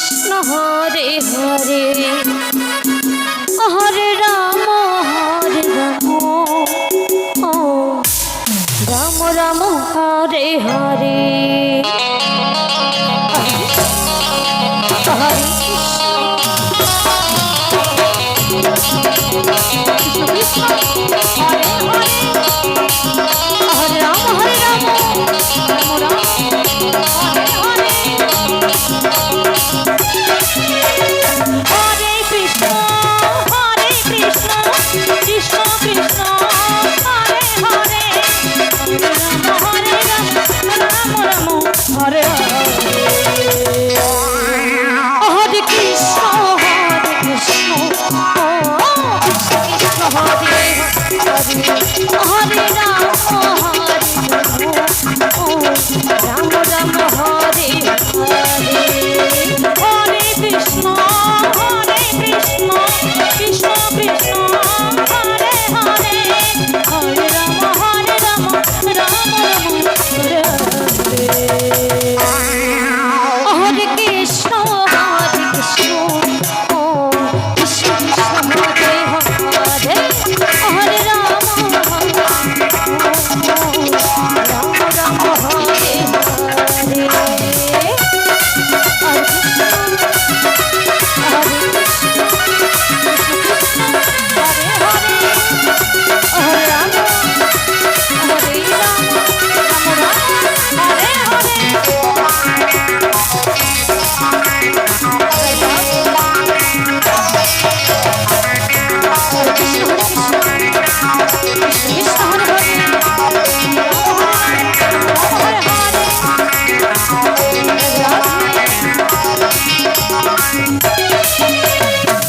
Krishna Hare Hare Hare Ram ও Ram Ram Hare Hare Hare Krishna Krishna Hare Hare Hare Ram Ram Ram Hare Hare Hare Krishna Krishna Krishna Hare Hare Hare Ram Ram Ram Hare Hare Hare Krishna Krishna Hare Hare Ram Ram Ram Hare Hare Hare Krishna Krishna Krishna Hare Hare Hare Ram Ram Ram Hare Hare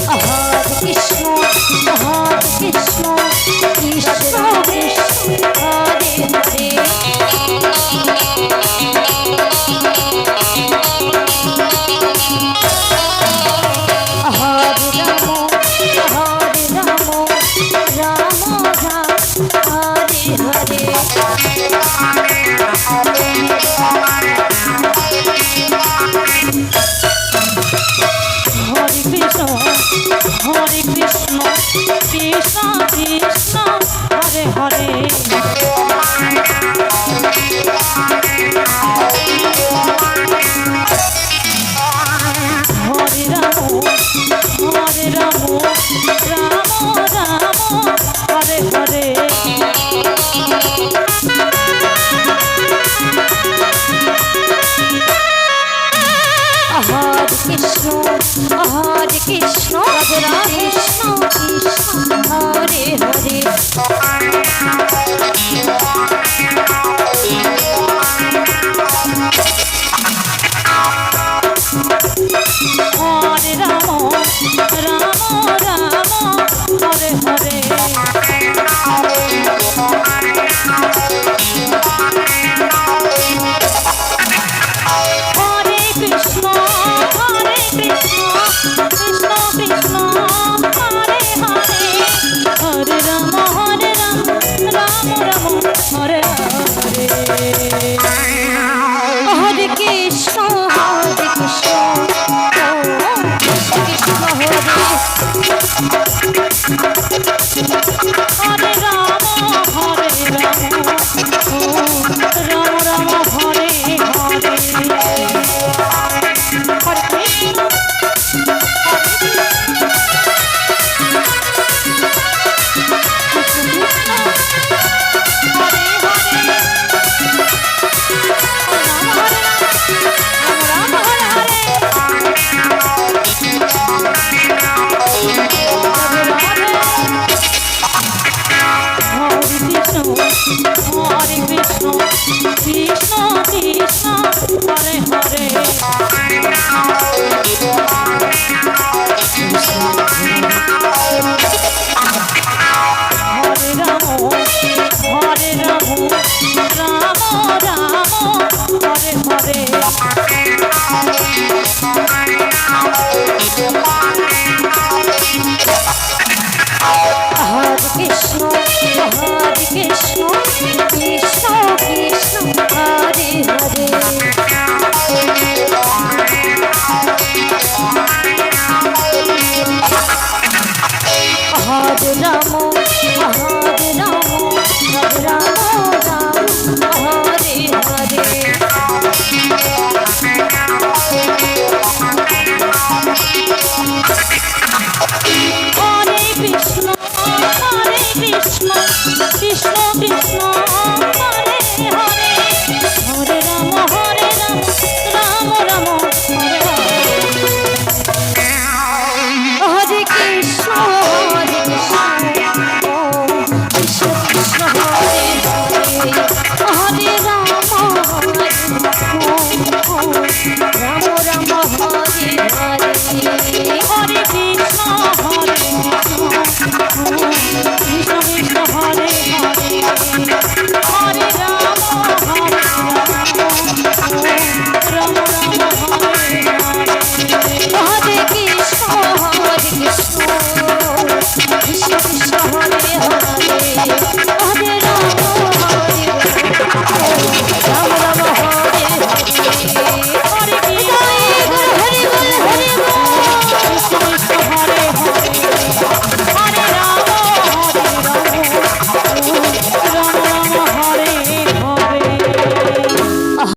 Hare Krishna ও Krishna Krishna Hare Hare Hare Ram Ram Hare Hare Krishna Krishna Krishna Hare Hare Hare Ram Ram Ram Hare Hare Hare Krishna Radhe Krishna Krishna Hare Hare